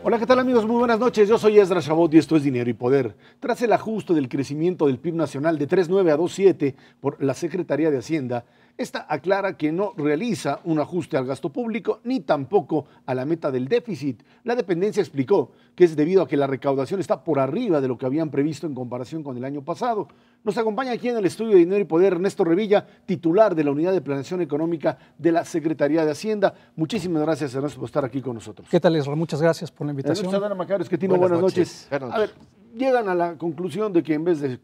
Hola, ¿qué tal amigos? Muy buenas noches. Yo soy Esdras Chabot y esto es Dinero y Poder. Tras el ajuste del crecimiento del PIB nacional de 3.9 a 2.7 por la Secretaría de Hacienda, esta aclara que no realiza un ajuste al gasto público ni tampoco a la meta del déficit. La dependencia explicó que es debido a que la recaudación está por arriba de lo que habían previsto en comparación con el año pasado. Nos acompaña aquí en el estudio de Dinero y Poder Ernesto Revilla, titular de la Unidad de Planeación Económica de la Secretaría de Hacienda. Muchísimas gracias, Ernesto, por estar aquí con nosotros. ¿Qué tal, Ezra? Muchas gracias por la invitación. Ernesto Adana Macario, Esquetino, buenas noches. A ver, llegan a la conclusión de que en vez de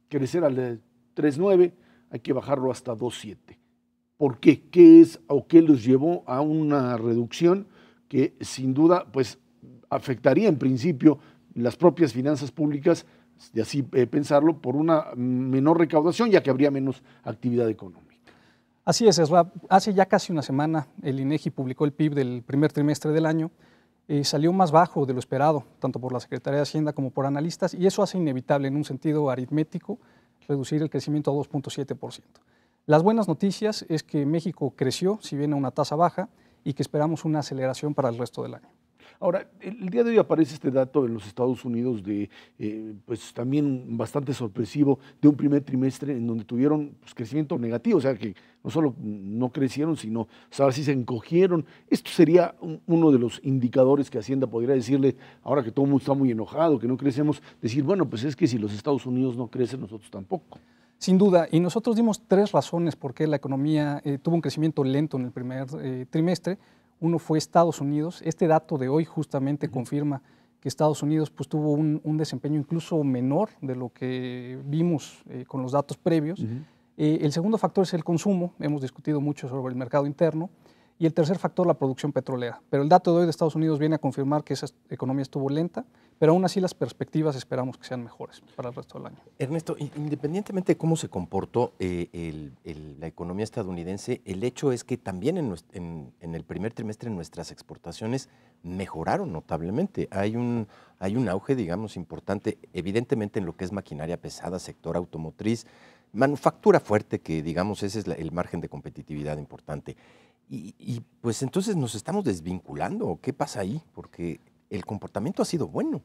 crecer al de 3.9, hay que bajarlo hasta 2.7. ¿Por qué? ¿Qué es o qué los llevó a una reducción que sin duda pues afectaría en principio las propias finanzas públicas, de así pensarlo, por una menor recaudación, ya que habría menos actividad económica? Así es, Ezra. Hace ya casi una semana el INEGI publicó el PIB del primer trimestre del año. Salió más bajo de lo esperado, tanto por la Secretaría de Hacienda como por analistas, y eso hace inevitable en un sentido aritmético reducir el crecimiento a 2.7%. Las buenas noticias es que México creció, si bien a una tasa baja, y que esperamos una aceleración para el resto del año. Ahora, el día de hoy aparece este dato en los Estados Unidos de, pues también bastante sorpresivo, de un primer trimestre en donde tuvieron pues, crecimiento negativo, o sea que no solo no crecieron, sino ahora sí se encogieron. Esto sería uno de los indicadores que Hacienda podría decirle, ahora que todo el mundo está muy enojado, que no crecemos, decir, bueno, pues es que si los Estados Unidos no crecen, nosotros tampoco. Sin duda, y nosotros dimos tres razones por qué la economía tuvo un crecimiento lento en el primer trimestre. Uno fue Estados Unidos. Este dato de hoy justamente confirma que Estados Unidos pues, tuvo un desempeño incluso menor de lo que vimos con los datos previos. El segundo factor es el consumo. Hemos discutido mucho sobre el mercado interno. Y el tercer factor, la producción petrolera. Pero el dato de hoy de Estados Unidos viene a confirmar que esa economía estuvo lenta, pero aún así las perspectivas esperamos que sean mejores para el resto del año. Ernesto, independientemente de cómo se comportó la economía estadounidense, el hecho es que también en el primer trimestre nuestras exportaciones mejoraron notablemente. Hay un auge, digamos, importante, evidentemente en lo que es maquinaria pesada, sector automotriz, manufactura fuerte, que digamos ese es el margen de competitividad importante. Y pues entonces nos estamos desvinculando. ¿Qué pasa ahí? Porque el comportamiento ha sido bueno.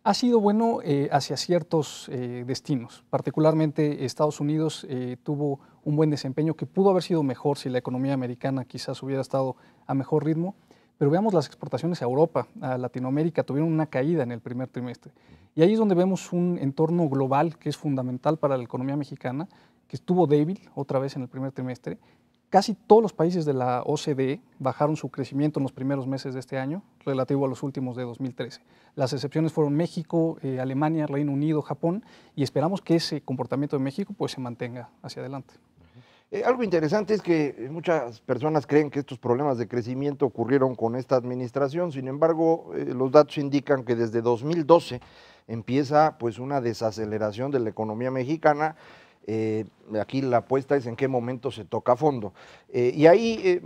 Ha sido bueno hacia ciertos destinos. Particularmente Estados Unidos tuvo un buen desempeño que pudo haber sido mejor si la economía americana quizás hubiera estado a mejor ritmo. Pero veamos las exportaciones a Europa, a Latinoamérica, tuvieron una caída en el primer trimestre. Y ahí es donde vemos un entorno global que es fundamental para la economía mexicana, que estuvo débil otra vez en el primer trimestre. Casi todos los países de la OCDE bajaron su crecimiento en los primeros meses de este año relativo a los últimos de 2013. Las excepciones fueron México, Alemania, Reino Unido, Japón, y esperamos que ese comportamiento de México pues, se mantenga hacia adelante. Algo interesante es que muchas personas creen que estos problemas de crecimiento ocurrieron con esta administración, sin embargo, los datos indican que desde 2012 empieza pues, una desaceleración de la economía mexicana. Aquí la apuesta es en qué momento se toca a fondo. Y ahí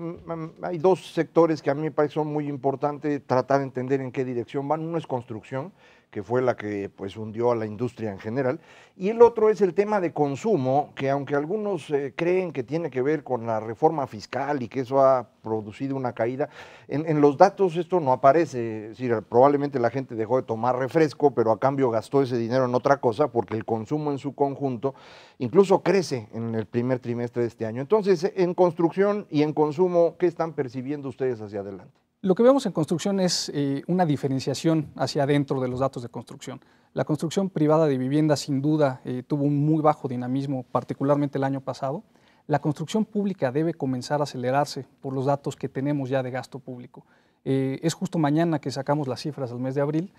hay dos sectores que a mí me parece son muy importantes tratar de entender en qué dirección van. Uno es construcción, que fue la que pues hundió a la industria en general, y el otro es el tema de consumo, que aunque algunos creen que tiene que ver con la reforma fiscal y que eso ha producido una caída, en los datos esto no aparece. Es decir, probablemente la gente dejó de tomar refresco, pero a cambio gastó ese dinero en otra cosa, porque el consumo en su conjunto incluso crece en el primer trimestre de este año. Entonces, en construcción y en consumo, ¿qué están percibiendo ustedes hacia adelante? Lo que vemos en construcción es una diferenciación hacia adentro de los datos de construcción. La construcción privada de viviendas sin duda tuvo un muy bajo dinamismo, particularmente el año pasado. La construcción pública debe comenzar a acelerarse por los datos que tenemos ya de gasto público. Es justo mañana que sacamos las cifras del mes de abril,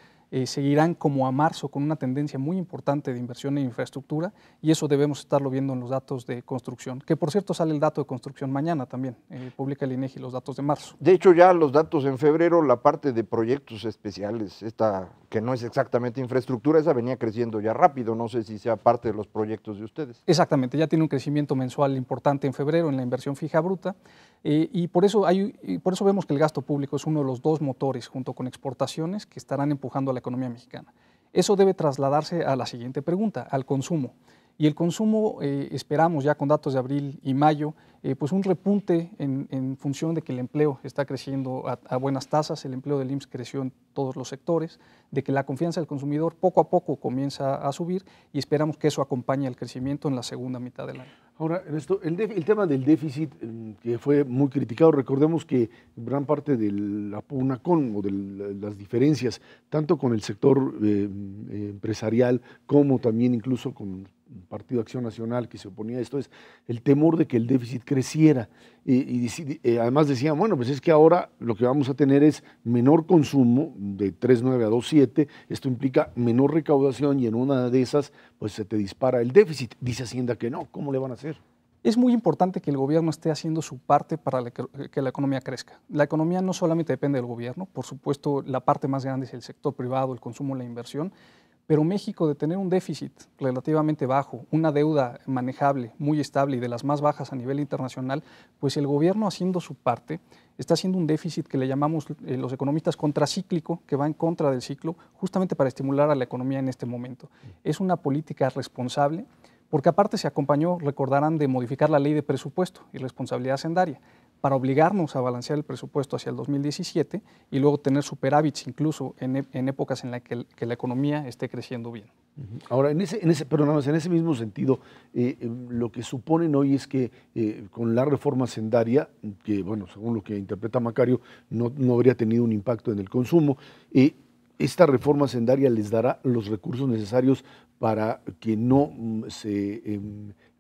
seguirán como a marzo con una tendencia muy importante de inversión en infraestructura y eso debemos estarlo viendo en los datos de construcción, que por cierto sale el dato de construcción mañana también, publica el INEGI los datos de marzo. De hecho ya los datos en febrero, la parte de proyectos especiales, esta que no es exactamente infraestructura, esa venía creciendo ya rápido, no sé si sea parte de los proyectos de ustedes. Exactamente, ya tiene un crecimiento mensual importante en febrero en la inversión fija bruta y por eso vemos que el gasto público es uno de los dos motores junto con exportaciones que estarán empujando a la economía mexicana. Eso debe trasladarse a la siguiente pregunta, al consumo. Y el consumo, esperamos ya con datos de abril y mayo, pues un repunte en función de que el empleo está creciendo a buenas tasas, el empleo del IMSS creció en todos los sectores, de que la confianza del consumidor poco a poco comienza a subir y esperamos que eso acompañe el crecimiento en la segunda mitad del año. Ahora, Ernesto, el tema del déficit, que fue muy criticado, recordemos que gran parte de la PUNACON o de las diferencias, tanto con el sector empresarial como también incluso con el Partido Acción Nacional que se oponía a esto, es el temor de que el déficit creciera. Además decían, bueno, pues es que ahora lo que vamos a tener es menor consumo de 3.9 a 2.7, esto implica menor recaudación y en una de esas pues se te dispara el déficit. Dice Hacienda que no, ¿cómo le van a hacer? Es muy importante que el gobierno esté haciendo su parte para que la economía crezca. La economía no solamente depende del gobierno, por supuesto la parte más grande es el sector privado, el consumo, la inversión, pero México, de tener un déficit relativamente bajo, una deuda manejable, muy estable y de las más bajas a nivel internacional, pues el gobierno, haciendo su parte, está haciendo un déficit que le llamamos los economistas contracíclico, que va en contra del ciclo, justamente para estimular a la economía en este momento. Es una política responsable, porque aparte se acompañó, recordarán, de modificar la ley de presupuesto y responsabilidad hacendaria, para obligarnos a balancear el presupuesto hacia el 2017 y luego tener superávits incluso en épocas en las que la economía esté creciendo bien. Ahora, en ese mismo sentido, lo que suponen hoy es que con la reforma hacendaria, que bueno, según lo que interpreta Macario, no habría tenido un impacto en el consumo, esta reforma hacendaria les dará los recursos necesarios para que no se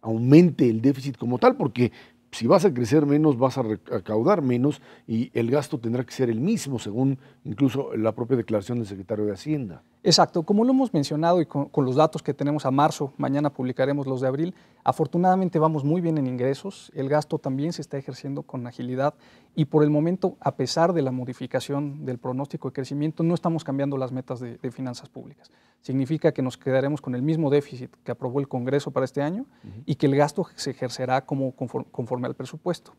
aumente el déficit como tal, porque si vas a crecer menos, vas a recaudar menos y el gasto tendrá que ser el mismo, según incluso la propia declaración del secretario de Hacienda. Exacto, como lo hemos mencionado y con los datos que tenemos a marzo, mañana publicaremos los de abril, afortunadamente vamos muy bien en ingresos, el gasto también se está ejerciendo con agilidad y por el momento, a pesar de la modificación del pronóstico de crecimiento, no estamos cambiando las metas de finanzas públicas. Significa que nos quedaremos con el mismo déficit que aprobó el Congreso para este año y que el gasto se ejercerá conforme al presupuesto.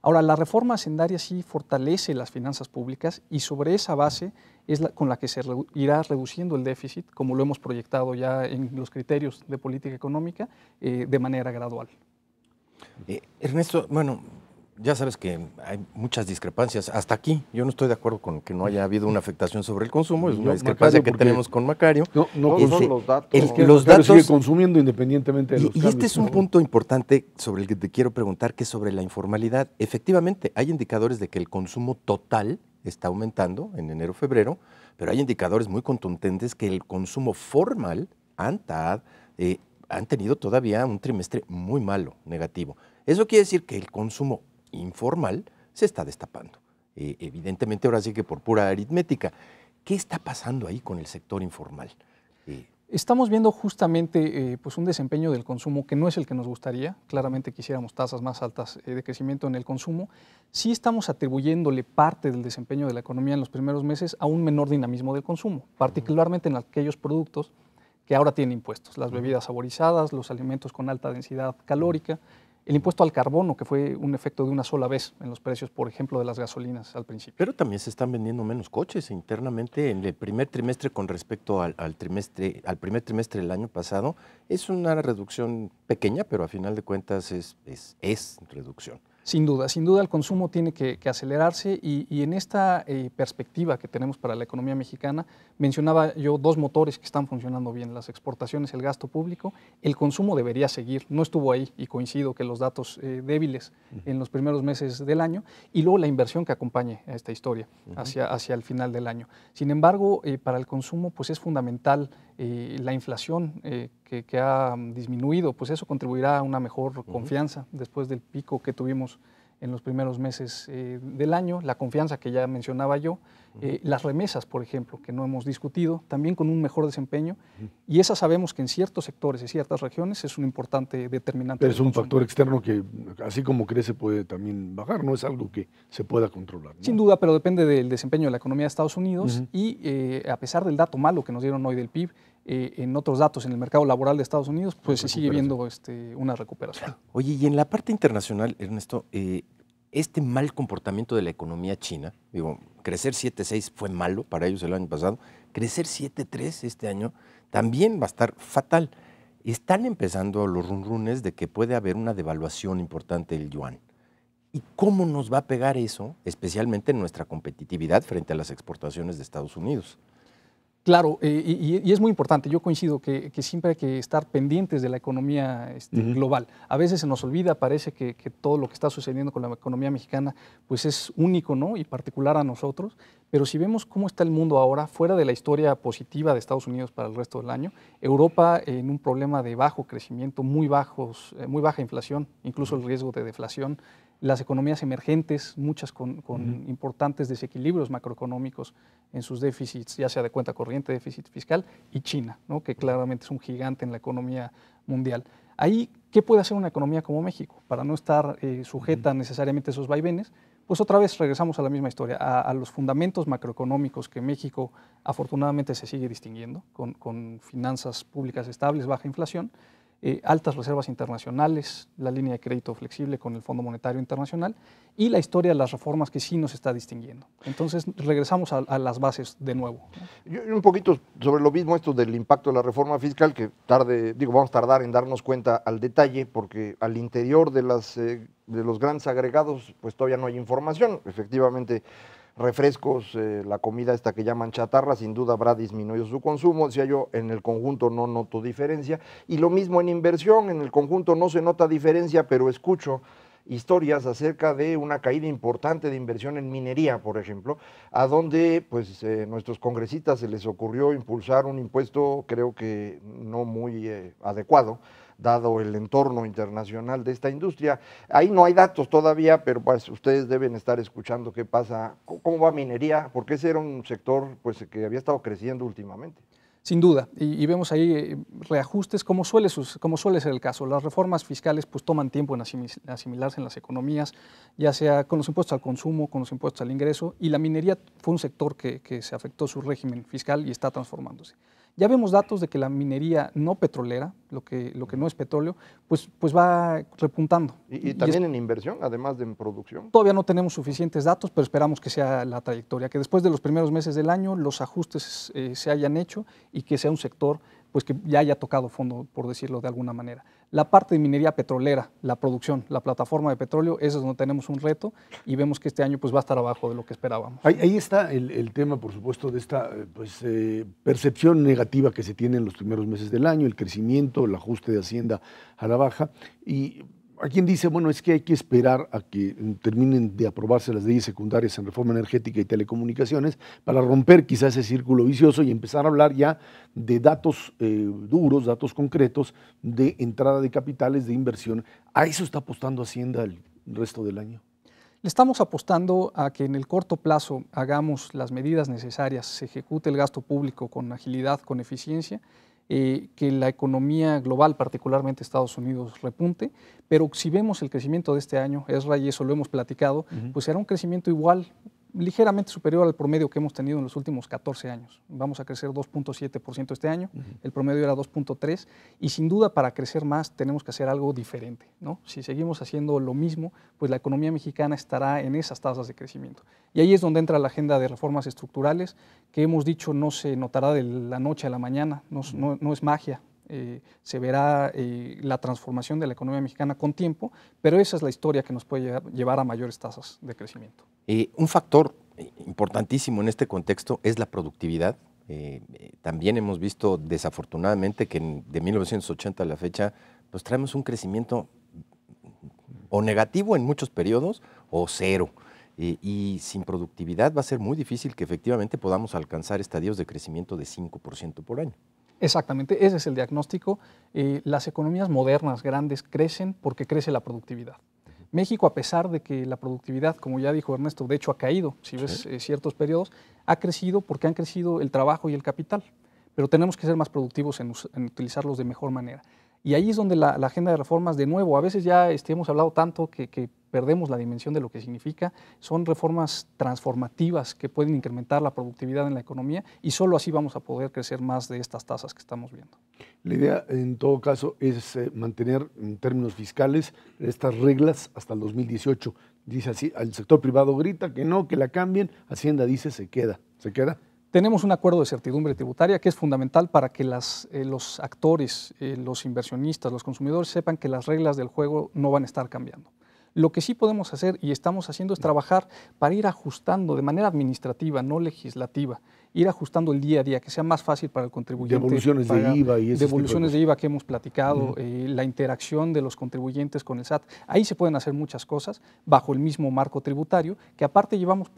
Ahora, la reforma hacendaria sí fortalece las finanzas públicas y sobre esa base es con la que se irá reduciendo el déficit, como lo hemos proyectado ya en los criterios de política económica, de manera gradual. Ernesto, bueno, ya sabes que hay muchas discrepancias. Hasta aquí, yo no estoy de acuerdo con que no haya habido una afectación sobre el consumo. Es una discrepancia que tenemos con Macario. No son los datos. Los datos sigue consumiendo independientemente de los cambios. Y este es un punto importante sobre el que te quiero preguntar, que es sobre la informalidad. Efectivamente, hay indicadores de que el consumo total está aumentando en enero-febrero, pero hay indicadores muy contundentes que el consumo formal, ANTAD, han tenido todavía un trimestre muy malo, negativo. Eso quiere decir que el consumo informal se está destapando. Evidentemente, ahora sí que por pura aritmética. ¿Qué está pasando ahí con el sector informal? Estamos viendo justamente pues un desempeño del consumo que no es el que nos gustaría. Claramente quisiéramos tasas más altas de crecimiento en el consumo. Sí estamos atribuyéndole parte del desempeño de la economía en los primeros meses a un menor dinamismo del consumo, particularmente en aquellos productos que ahora tienen impuestos, las bebidas saborizadas, los alimentos con alta densidad calórica, el impuesto al carbono, que fue un efecto de una sola vez en los precios, por ejemplo, de las gasolinas al principio. Pero también se están vendiendo menos coches internamente en el primer trimestre con respecto al primer trimestre del año pasado. Es una reducción pequeña, pero a final de cuentas es reducción. Sin duda el consumo tiene que acelerarse y en esta perspectiva que tenemos para la economía mexicana, mencionaba yo dos motores que están funcionando bien, las exportaciones, el gasto público, el consumo debería seguir, no estuvo ahí y coincido que los datos débiles en los primeros meses del año y luego la inversión que acompañe a esta historia hacia el final del año. Sin embargo, para el consumo pues es fundamental la inflación que ha disminuido, pues eso contribuirá a una mejor confianza después del pico que tuvimos en los primeros meses del año, la confianza que ya mencionaba yo, las remesas, por ejemplo, que no hemos discutido, también con un mejor desempeño, y esa sabemos que en ciertos sectores y ciertas regiones es un importante determinante. Pero es un factor externo que, así como crece, puede también bajar, no es algo que se pueda controlar, ¿no? Sin duda, pero depende del desempeño de la economía de Estados Unidos y a pesar del dato malo que nos dieron hoy del PIB, en otros datos en el mercado laboral de Estados Unidos, pues se sigue viendo una recuperación. Oye, y en la parte internacional, Ernesto, este mal comportamiento de la economía china, digo, crecer 7.6 fue malo para ellos el año pasado, crecer 7.3 este año también va a estar fatal. están empezando los runrunes de que puede haber una devaluación importante del yuan. ¿Y cómo nos va a pegar eso, especialmente en nuestra competitividad frente a las exportaciones de Estados Unidos? Claro, y es muy importante. Yo coincido que siempre hay que estar pendientes de la economía global. A veces se nos olvida, parece que todo lo que está sucediendo con la economía mexicana pues es único, ¿no? Y particular a nosotros. Pero si vemos cómo está el mundo ahora, fuera de la historia positiva de Estados Unidos para el resto del año, Europa en un problema de bajo crecimiento, muy baja inflación, incluso el riesgo de deflación, las economías emergentes, muchas con importantes desequilibrios macroeconómicos en sus déficits, ya sea de cuenta corriente, déficit fiscal, y China, ¿no? Que claramente es un gigante en la economía mundial. Ahí, ¿qué puede hacer una economía como México para no estar sujeta necesariamente a esos vaivenes? Pues otra vez regresamos a la misma historia, a los fundamentos macroeconómicos que México afortunadamente se sigue distinguiendo, con finanzas públicas estables, baja inflación, altas reservas internacionales, la línea de crédito flexible con el Fondo Monetario Internacional y la historia de las reformas que sí nos está distinguiendo. Entonces regresamos a las bases de nuevo, ¿no? Yo un poquito sobre lo mismo, esto del impacto de la reforma fiscal, que vamos a tardar en darnos cuenta al detalle, porque al interior de los grandes agregados pues todavía no hay información. Efectivamente, refrescos, la comida esta que llaman chatarra, sin duda habrá disminuido su consumo. Decía yo, en el conjunto no noto diferencia. Y lo mismo en inversión, en el conjunto no se nota diferencia, pero escucho historias acerca de una caída importante de inversión en minería, por ejemplo, a donde pues nuestros congresistas se les ocurrió impulsar un impuesto, creo que no muy adecuado, dado el entorno internacional de esta industria. Ahí no hay datos todavía, pero pues ustedes deben estar escuchando qué pasa, cómo va minería, porque ese era un sector pues que había estado creciendo últimamente. Sin duda, y vemos ahí reajustes como suele ser el caso. Las reformas fiscales pues toman tiempo en asimilarse en las economías, ya sea con los impuestos al consumo, con los impuestos al ingreso, y la minería fue un sector que se afectó su régimen fiscal y está transformándose. Ya vemos datos de que la minería no petrolera, lo que no es petróleo, pues va repuntando. Y también en inversión, además de en producción. Todavía no tenemos suficientes datos, pero esperamos que sea la trayectoria, que después de los primeros meses del año los ajustes se hayan hecho y que sea un sector pues que ya haya tocado fondo, por decirlo de alguna manera. La parte de minería petrolera, la producción, la plataforma de petróleo, eso es donde tenemos un reto y vemos que este año pues va a estar abajo de lo que esperábamos. Ahí está el tema, por supuesto, de esta percepción negativa que se tiene en los primeros meses del año, el crecimiento, el ajuste de Hacienda a la baja. Y hay quien dice, bueno, es que hay que esperar a que terminen de aprobarse las leyes secundarias en reforma energética y telecomunicaciones para romper quizás ese círculo vicioso y empezar a hablar ya de datos duros, datos concretos de entrada de capitales, de inversión. ¿A eso está apostando Hacienda el resto del año? Le estamos apostando a que en el corto plazo hagamos las medidas necesarias, se ejecute el gasto público con agilidad, con eficiencia, que la economía global, particularmente Estados Unidos, repunte, pero si vemos el crecimiento de este año, Ezra, y eso lo hemos platicado, pues será un crecimiento igual, ligeramente superior al promedio que hemos tenido en los últimos 14 años. Vamos a crecer 2.7% este año, el promedio era 2.3%, y sin duda para crecer más tenemos que hacer algo diferente, ¿no? Si seguimos haciendo lo mismo, pues la economía mexicana estará en esas tasas de crecimiento. Y ahí es donde entra la agenda de reformas estructurales, que hemos dicho no se notará de la noche a la mañana, no es magia. Se verá la transformación de la economía mexicana con tiempo, pero esa es la historia que nos puede llevar a mayores tasas de crecimiento. Un factor importantísimo en este contexto es la productividad. También hemos visto desafortunadamente que de 1980 a la fecha pues traemos un crecimiento o negativo en muchos periodos o cero. Y sin productividad va a ser muy difícil que efectivamente podamos alcanzar estadios de crecimiento de 5% por año. Exactamente, ese es el diagnóstico. Las economías modernas, grandes, crecen porque crece la productividad. México, a pesar de que la productividad, como ya dijo Ernesto, de hecho ha caído, si ves ciertos periodos, ha crecido porque han crecido el trabajo y el capital, pero tenemos que ser más productivos en utilizarlos de mejor manera. Y ahí es donde la agenda de reformas, de nuevo, a veces ya hemos hablado tanto que perdemos la dimensión de lo que significa, son reformas transformativas que pueden incrementar la productividad en la economía y solo así vamos a poder crecer más de estas tasas que estamos viendo. La idea, en todo caso, es mantener en términos fiscales estas reglas hasta el 2018. Dice así, el sector privado grita que no, que la cambien, Hacienda dice se queda. ¿Se queda? Tenemos un acuerdo de certidumbre tributaria que es fundamental para que los actores, los inversionistas, los consumidores sepan que las reglas del juego no van a estar cambiando. Lo que sí podemos hacer y estamos haciendo es trabajar para ir ajustando de manera administrativa, no legislativa, ir ajustando el día a día, que sea más fácil para el contribuyente. Devoluciones de IVA y devoluciones de IVA que hemos platicado, la interacción de los contribuyentes con el SAT. Ahí se pueden hacer muchas cosas bajo el mismo marco tributario, que aparte llevamos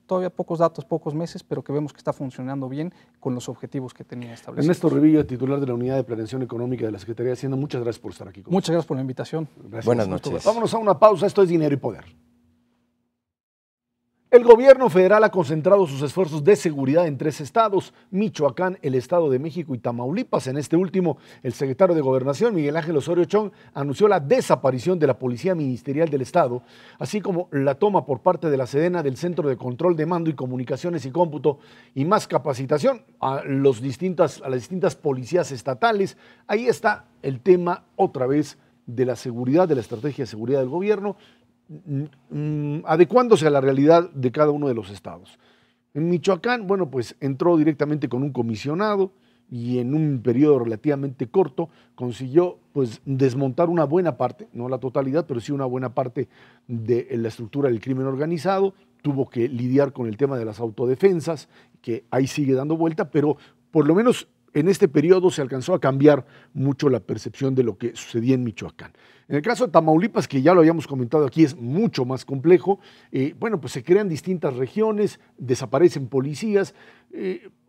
todavía pocos datos, pocos meses, pero que vemos que está funcionando bien con los objetivos que tenía establecidos. Ernesto Revilla, titular de la Unidad de Planeación Económica de la Secretaría de Hacienda, muchas gracias por estar aquí. Muchas gracias por la invitación. Gracias. Buenas noches. Vámonos a una pausa, esto es Dinero y Poder. El gobierno federal ha concentrado sus esfuerzos de seguridad en 3 estados, Michoacán, el Estado de México y Tamaulipas. En este último, el secretario de Gobernación, Miguel Ángel Osorio Chong, anunció la desaparición de la Policía Ministerial del Estado, así como la toma por parte de la Sedena del Centro de Control de Mando y Comunicaciones y Cómputo y más capacitación a las distintas policías estatales. Ahí está el tema otra vez de la seguridad, de la estrategia de seguridad del gobierno, adecuándose a la realidad de cada uno de los estados. En Michoacán, bueno, pues entró directamente con un comisionado y en un periodo relativamente corto consiguió pues desmontar una buena parte, no la totalidad, pero sí una buena parte de la estructura del crimen organizado. Tuvo que lidiar con el tema de las autodefensas, que ahí sigue dando vuelta, pero por lo menos en este periodo se alcanzó a cambiar mucho la percepción de lo que sucedía en Michoacán. En el caso de Tamaulipas, que ya lo habíamos comentado aquí, es mucho más complejo. Bueno, pues se crean distintas regiones, desaparecen policías.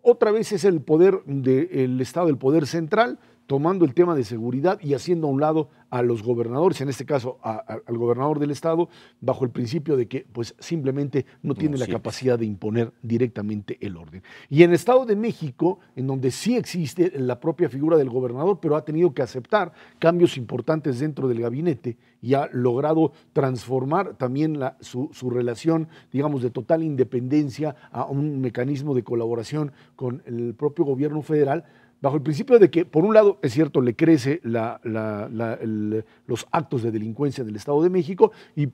Otra vez es el poder del Estado, el poder central, tomando el tema de seguridad y haciendo a un lado a los gobernadores, en este caso al gobernador del estado, bajo el principio de que pues simplemente no tiene la capacidad de imponer directamente el orden. Y en el Estado de México, en donde sí existe la propia figura del gobernador, pero ha tenido que aceptar cambios importantes dentro del gabinete y ha logrado transformar también su relación, digamos, de total independencia a un mecanismo de colaboración con el propio gobierno federal, bajo el principio de que, por un lado, es cierto, le crece los actos de delincuencia del Estado de México y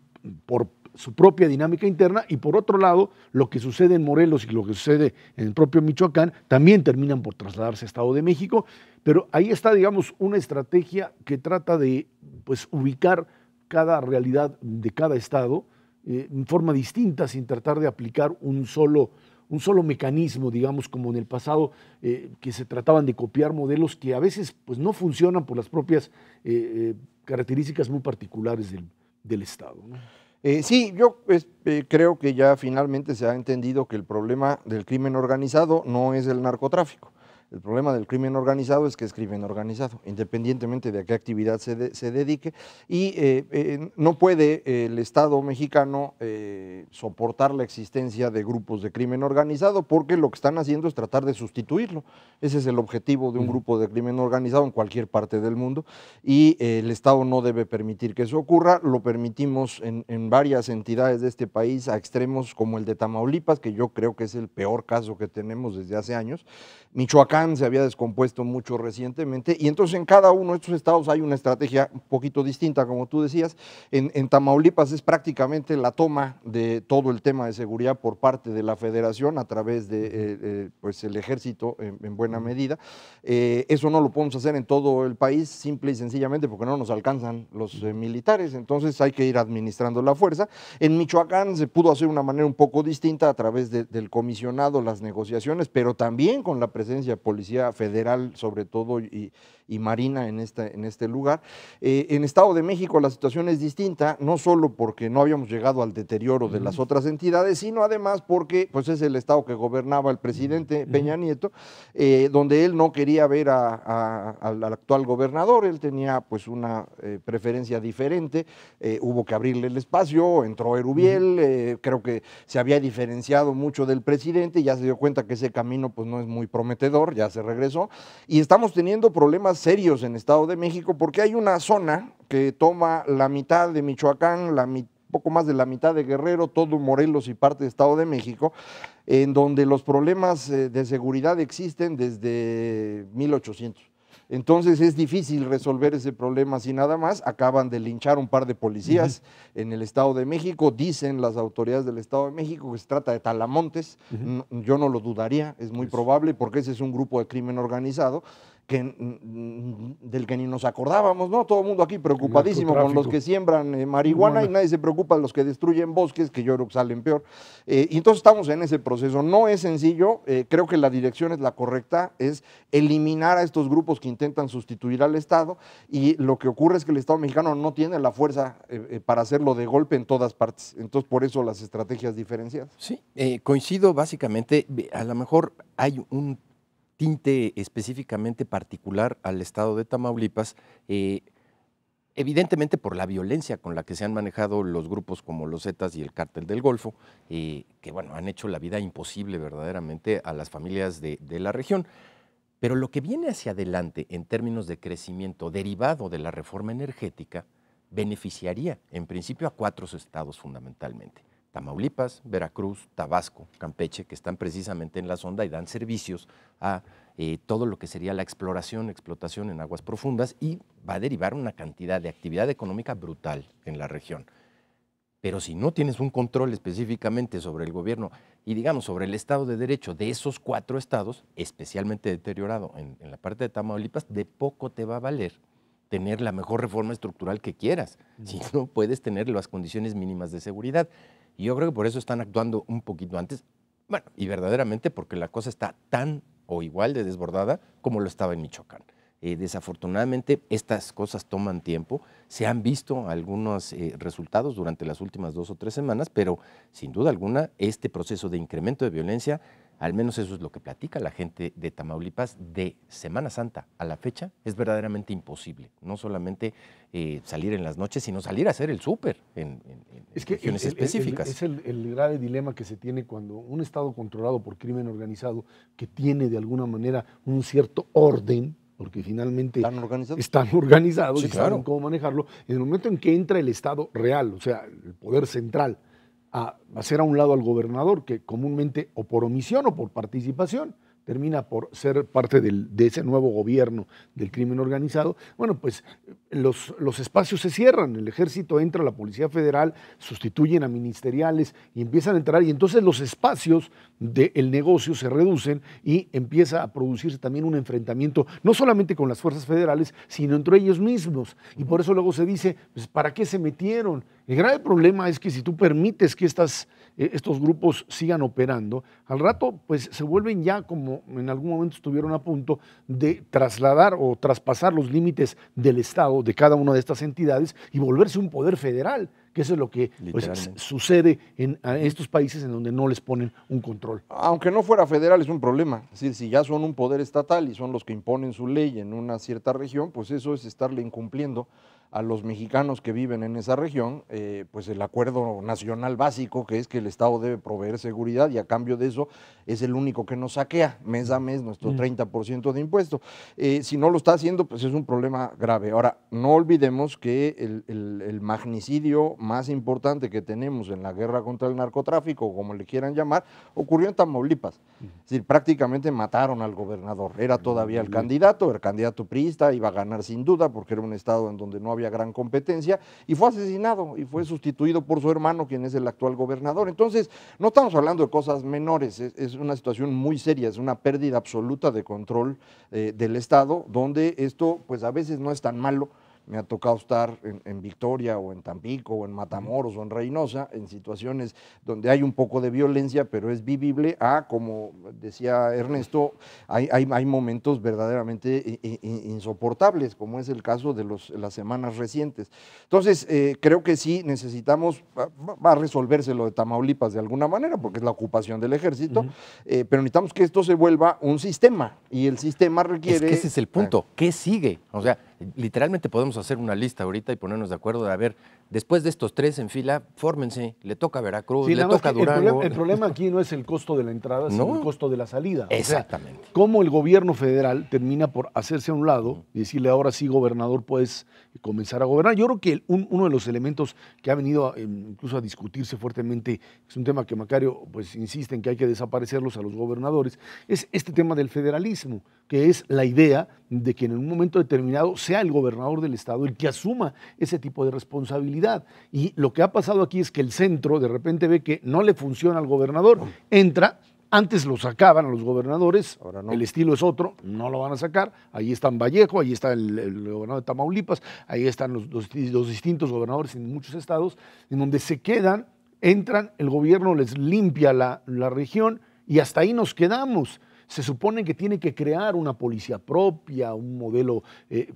por su propia dinámica interna, y por otro lado, lo que sucede en Morelos y lo que sucede en el propio Michoacán también terminan por trasladarse a Estado de México, pero ahí está, digamos, una estrategia que trata de pues, ubicar cada realidad de cada estado en forma distinta, sin tratar de aplicar un solo mecanismo, digamos, como en el pasado, que se trataban de copiar modelos que a veces pues, no funcionan por las propias características muy particulares del Estado, ¿no? Sí, yo creo que ya finalmente se ha entendido que el problema del crimen organizado no es el narcotráfico. El problema del crimen organizado es que es crimen organizado, independientemente de a qué actividad se dedique, y no puede el Estado mexicano soportar la existencia de grupos de crimen organizado, porque lo que están haciendo es tratar de sustituirlo. Ese es el objetivo de un grupo de crimen organizado en cualquier parte del mundo, y el Estado no debe permitir que eso ocurra. Lo permitimos en varias entidades de este país a extremos como el de Tamaulipas, que yo creo que es el peor caso que tenemos desde hace años. Michoacán se había descompuesto mucho recientemente, y entonces en cada uno de estos estados hay una estrategia un poquito distinta, como tú decías. En Tamaulipas es prácticamente la toma de todo el tema de seguridad por parte de la Federación a través de pues el Ejército en buena medida. Eso no lo podemos hacer en todo el país, simple y sencillamente porque no nos alcanzan los militares, entonces hay que ir administrando la fuerza. En Michoacán se pudo hacer de una manera un poco distinta a través del comisionado, las negociaciones, pero también con la presencia de Policía Federal, sobre todo, y Marina en este lugar. En Estado de México la situación es distinta, no solo porque no habíamos llegado al deterioro de las otras entidades, sino además porque pues, es el Estado que gobernaba el presidente Peña Nieto, donde él no quería ver al actual gobernador. Él tenía pues una preferencia diferente, hubo que abrirle el espacio, entró Erubiel, creo que se había diferenciado mucho del presidente, ya se dio cuenta que ese camino pues no es muy prometedor, ya se regresó, y estamos teniendo problemas serios en Estado de México porque hay una zona que toma la mitad de Michoacán, poco más de la mitad de Guerrero, todo Morelos y parte de Estado de México, en donde los problemas de seguridad existen desde 1800. Entonces es difícil resolver ese problema así nada más. Acaban de linchar un par de policías en el Estado de México. Dicen las autoridades del Estado de México que se trata de talamontes. Yo no lo dudaría, es muy probable, porque ese es un grupo de crimen organizado del que ni nos acordábamos, ¿no? Todo el mundo aquí preocupadísimo con los que siembran marihuana y nadie se preocupa de los que destruyen bosques, que yo creo que salen peor. Y entonces estamos en ese proceso. No es sencillo, creo que la dirección es la correcta, es eliminar a estos grupos que intentan sustituir al Estado, y lo que ocurre es que el Estado mexicano no tiene la fuerza para hacerlo de golpe en todas partes. Entonces por eso las estrategias diferenciadas. Sí, coincido básicamente, a lo mejor hay un tinte específicamente particular al estado de Tamaulipas, evidentemente por la violencia con la que se han manejado los grupos como los Zetas y el Cártel del Golfo, que bueno, han hecho la vida imposible verdaderamente a las familias de la región. Pero lo que viene hacia adelante en términos de crecimiento derivado de la reforma energética beneficiaría en principio a 4 estados fundamentalmente: Tamaulipas, Veracruz, Tabasco, Campeche, que están precisamente en la sonda y dan servicios a todo lo que sería la explotación en aguas profundas, y va a derivar una cantidad de actividad económica brutal en la región. Pero si no tienes un control específicamente sobre el gobierno y digamos sobre el Estado de Derecho de esos 4 estados, especialmente deteriorado en la parte de Tamaulipas, de poco te va a valer tener la mejor reforma estructural que quieras, si no puedes tener las condiciones mínimas de seguridad. Y yo creo que por eso están actuando un poquito antes, bueno, y verdaderamente porque la cosa está tan o igual de desbordada como lo estaba en Michoacán. Desafortunadamente estas cosas toman tiempo, se han visto algunos resultados durante las últimas 2 o 3 semanas, pero sin duda alguna este proceso de incremento de violencia, al menos eso es lo que platica la gente de Tamaulipas, de Semana Santa a la fecha, es verdaderamente imposible. No solamente salir en las noches, sino salir a hacer el súper en regiones específicas. Es el grave dilema que se tiene cuando un Estado controlado por crimen organizado, que tiene de alguna manera un cierto orden, porque finalmente están organizados sí, y claro, saben cómo manejarlo, en el momento en que entra el Estado real, o sea, el poder central, a hacer a un lado al gobernador, que comúnmente o por omisión o por participación termina por ser parte de ese nuevo gobierno del crimen organizado, bueno, pues los espacios se cierran, el ejército entra, la Policía Federal, sustituyen a ministeriales y empiezan a entrar, y entonces los espacios del negocio se reducen y empieza a producirse también un enfrentamiento, no solamente con las fuerzas federales, sino entre ellos mismos. Y por eso luego se dice, pues, ¿para qué se metieron? El grave problema es que si tú permites que estos grupos sigan operando, al rato pues se vuelven ya, como en algún momento estuvieron a punto de trasladar o traspasar los límites del Estado, de cada una de estas entidades, y volverse un poder federal, que eso es lo que pues, sucede en estos países en donde no les ponen un control. Aunque no fuera federal es un problema, es decir, si ya son un poder estatal y son los que imponen su ley en una cierta región, pues eso es estarle incumpliendo a los mexicanos que viven en esa región, pues el acuerdo nacional básico, que es que el Estado debe proveer seguridad, y a cambio de eso es el único que nos saquea mes a mes nuestro 30% de impuesto. Si no lo está haciendo, pues es un problema grave. Ahora, no olvidemos que el magnicidio más importante que tenemos en la guerra contra el narcotráfico, como le quieran llamar, ocurrió en Tamaulipas. Es decir, prácticamente mataron al gobernador. Era todavía el candidato priista, iba a ganar sin duda, porque era un estado en donde no había gran competencia, y fue asesinado y fue sustituido por su hermano, quien es el actual gobernador. Entonces, no estamos hablando de cosas menores, es una situación muy seria, es una pérdida absoluta de control del Estado, donde esto pues a veces no es tan malo. Me ha tocado estar en Victoria o en Tampico o en Matamoros o en Reynosa, en situaciones donde hay un poco de violencia, pero es vivible, como decía Ernesto, hay momentos verdaderamente insoportables, como es el caso de las semanas recientes. Entonces, creo que sí necesitamos, va a resolverse lo de Tamaulipas de alguna manera, porque es la ocupación del ejército, pero necesitamos que esto se vuelva un sistema, y el sistema requiere... Es que ese es el punto, ¿qué sigue? O sea, literalmente podemos hacer una lista ahorita y ponernos de acuerdo de a ver después de estos 3 en fila, fórmense, le toca a Veracruz, Sí, le nada más toca a que Durango. el problema aquí no es el costo de la entrada, sino No. el costo de la salida. Exactamente. O sea, cómo el gobierno federal termina por hacerse a un lado y decirle ahora sí, gobernador, puedes comenzar a gobernar. Yo creo que uno de los elementos que ha venido incluso a discutirse fuertemente, es un tema que Macario pues insiste en que hay que desaparecerlos a los gobernadores, es este tema del federalismo, que es la idea de que en un momento determinado sea el gobernador del estado el que asuma ese tipo de responsabilidad. Y lo que ha pasado aquí es que el centro de repente ve que no le funciona al gobernador, entra. Antes lo sacaban a los gobernadores, Ahora no. el estilo es otro, no lo van a sacar. Ahí está Vallejo, ahí está el gobernador de Tamaulipas, ahí están los distintos gobernadores en muchos estados, en donde se quedan, entran, el gobierno les limpia la región y hasta ahí nos quedamos. Se supone que tiene que crear una policía propia, un modelo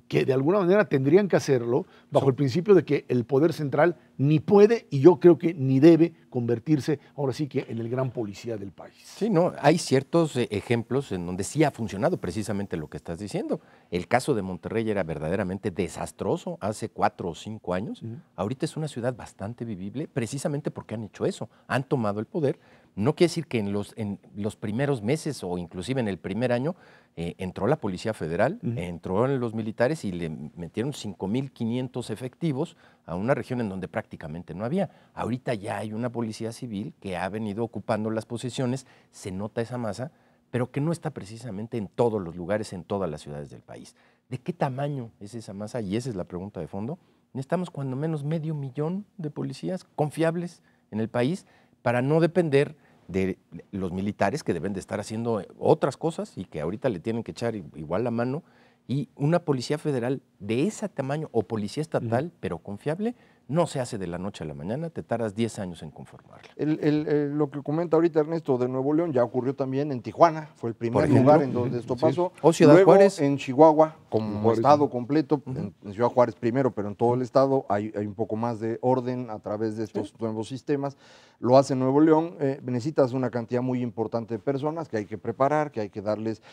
que de alguna manera tendrían que hacerlo bajo el principio de que el poder central ni puede y yo creo que ni debe convertirse ahora sí que en el gran policía del país. Sí, no, hay ciertos ejemplos en donde sí ha funcionado precisamente lo que estás diciendo. El caso de Monterrey era verdaderamente desastroso hace 4 o 5 años. Ahorita es una ciudad bastante vivible precisamente porque han hecho eso, han tomado el poder. No quiere decir que en los primeros meses o inclusive en el primer año entró la Policía Federal, entró en los militares y le metieron 5,500 efectivos a una región en donde prácticamente no había. Ahorita ya hay una policía civil que ha venido ocupando las posiciones, se nota esa masa, pero que no está precisamente en todos los lugares, en todas las ciudades del país. ¿De qué tamaño es esa masa? Y esa es la pregunta de fondo. Necesitamos cuando menos 500,000 de policías confiables en el país para no depender de los militares que deben de estar haciendo otras cosas y que ahorita le tienen que echar igual la mano, y una policía federal de ese tamaño o policía estatal, pero confiable, no se hace de la noche a la mañana, te tardas 10 años en conformarla. Lo que comenta ahorita Ernesto de Nuevo León ya ocurrió también en Tijuana, fue el primer ejemplo, lugar en donde esto pasó. O Ciudad Luego, Juárez. en Chihuahua, como Juárez, estado completo, en Ciudad Juárez primero, pero en todo el estado hay un poco más de orden a través de estos nuevos sistemas. Lo hace Nuevo León, necesitas una cantidad muy importante de personas que hay que preparar, que hay que darles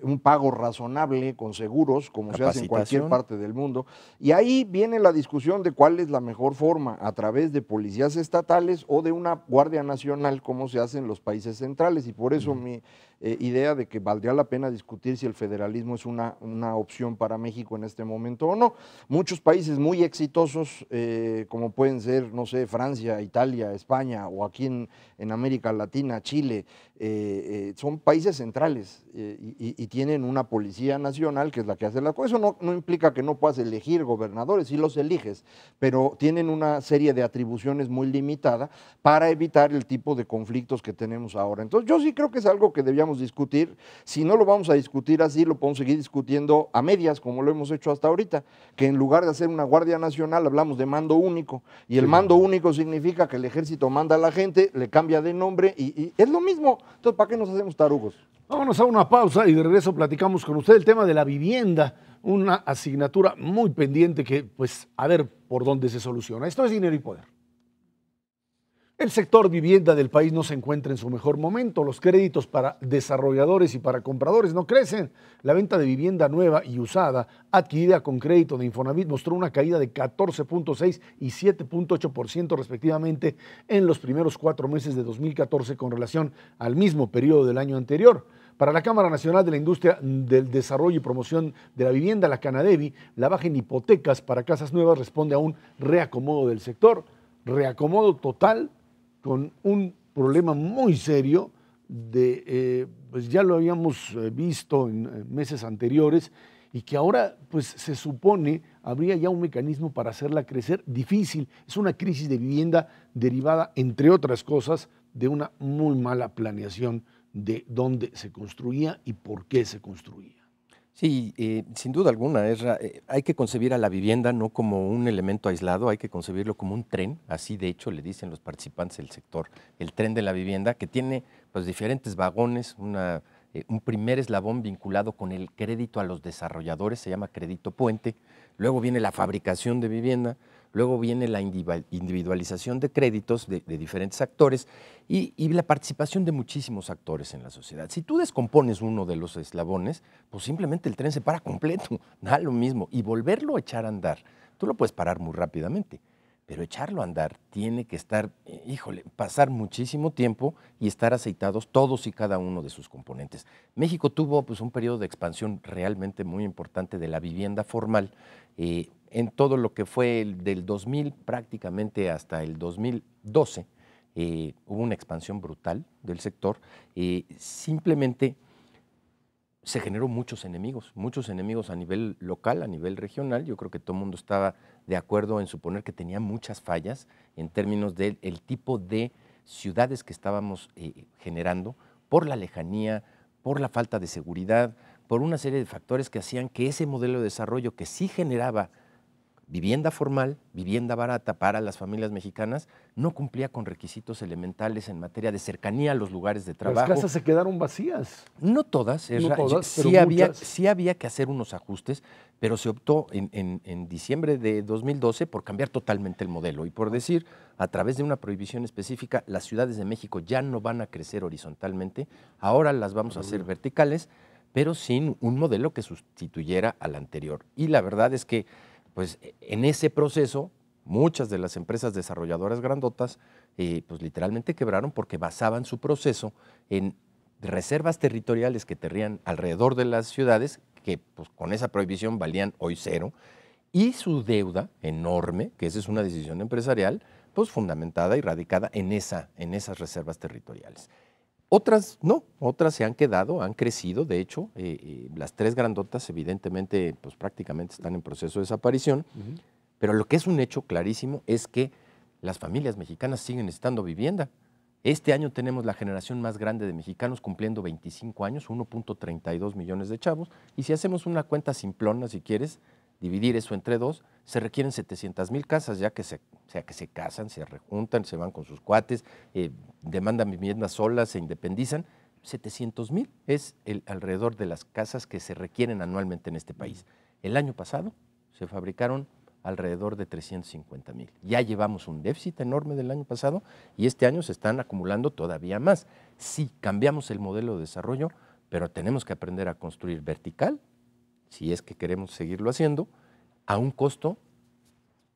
un pago razonable con seguros, como se hace en cualquier Capacitación. parte del mundo. Y ahí viene la discusión de cuál es la mejor forma, a través de policías estatales o de una Guardia Nacional, como se hace en los países centrales. Y por eso mi idea de que valdría la pena discutir si el federalismo es una opción para México en este momento o no. Muchos países muy exitosos, como pueden ser, no sé, Francia, Italia, España, o aquí en América Latina, Chile, son países centrales y tienen una policía nacional que es la que hace la cosa. Eso no implica que no puedas elegir gobernadores, sí los eliges, pero tienen una serie de atribuciones muy limitada para evitar el tipo de conflictos que tenemos ahora. Entonces yo sí creo que es algo que debíamos discutir. Si no lo vamos a discutir así, lo podemos seguir discutiendo a medias, como lo hemos hecho hasta ahorita, que en lugar de hacer una Guardia Nacional hablamos de mando único, y el mando único significa que el ejército manda a la gente, le cambia de nombre y es lo mismo. Entonces, ¿para qué nos hacemos tarugos? Vámonos a una pausa y de regreso platicamos con usted el tema de la vivienda, una asignatura muy pendiente que, pues, a ver por dónde se soluciona. Esto es Dinero y Poder. El sector vivienda del país no se encuentra en su mejor momento. Los créditos para desarrolladores y para compradores no crecen. La venta de vivienda nueva y usada, adquirida con crédito de Infonavit, mostró una caída de 14.6 y 7.8% respectivamente en los primeros 4 meses de 2014 con relación al mismo periodo del año anterior. Para la Cámara Nacional de la Industria del Desarrollo y Promoción de la Vivienda, la Canadevi, la baja en hipotecas para casas nuevas responde a un reacomodo del sector, reacomodo total, con un problema muy serio pues ya lo habíamos visto en meses anteriores y que ahora pues se supone habría ya un mecanismo para hacerla crecer. Difícil, es una crisis de vivienda derivada, entre otras cosas, de una muy mala planeación de dónde se construía y por qué se construía. Sí, sin duda alguna, hay que concebir a la vivienda no como un elemento aislado, hay que concebirlo como un tren, así de hecho le dicen los participantes del sector, el tren de la vivienda, que tiene pues diferentes vagones, un primer eslabón vinculado con el crédito a los desarrolladores, se llama crédito puente, luego viene la fabricación de vivienda, luego viene la individualización de créditos de diferentes actores y la participación de muchísimos actores en la sociedad. Si tú descompones uno de los eslabones, pues simplemente el tren se para completo, da lo mismo, y volverlo a echar a andar, tú lo puedes parar muy rápidamente. pero echarlo a andar tiene que estar, híjole, pasar muchísimo tiempo y estar aceitados todos y cada uno de sus componentes. México tuvo pues un periodo de expansión realmente muy importante de la vivienda formal, en todo lo que fue del 2000 prácticamente hasta el 2012, hubo una expansión brutal del sector, simplemente se generó muchos enemigos a nivel local, a nivel regional. Yo creo que todo el mundo estaba de acuerdo en suponer que tenía muchas fallas en términos del tipo de ciudades que estábamos generando, por la lejanía, por la falta de seguridad, por una serie de factores que hacían que ese modelo de desarrollo que sí generaba vivienda formal, vivienda barata para las familias mexicanas, no cumplía con requisitos elementales en materia de cercanía a los lugares de trabajo. Las casas se quedaron vacías. No todas, No todas, sí, pero sí había que hacer unos ajustes, pero se optó en diciembre de 2012 por cambiar totalmente el modelo y por decir, a través de una prohibición específica, las ciudades de México ya no van a crecer horizontalmente, ahora las vamos a hacer verticales, pero sin un modelo que sustituyera al anterior. Y la verdad es que pues en ese proceso, muchas de las empresas desarrolladoras grandotas, pues literalmente quebraron porque basaban su proceso en reservas territoriales que tenían alrededor de las ciudades, que pues con esa prohibición valían hoy cero, y su deuda enorme, que esa es una decisión empresarial, pues fundamentada y radicada en esas reservas territoriales. Otras no, otras se han quedado, han crecido, de hecho, las tres grandotas evidentemente pues prácticamente están en proceso de desaparición, pero lo que es un hecho clarísimo es que las familias mexicanas siguen necesitando vivienda. Este año tenemos la generación más grande de mexicanos cumpliendo 25 años, 1.32 millones de chavos, y si hacemos una cuenta simplona, si quieres, dividir eso entre dos, se requieren 700,000 casas, ya que se casan, se rejuntan, se van con sus cuates, demandan viviendas solas, se independizan. 700,000 es alrededor de las casas que se requieren anualmente en este país. El año pasado se fabricaron alrededor de 350,000. Ya llevamos un déficit enorme del año pasado y este año se están acumulando todavía más. Sí, cambiamos el modelo de desarrollo, pero tenemos que aprender a construir vertical, si es que queremos seguirlo haciendo, a un costo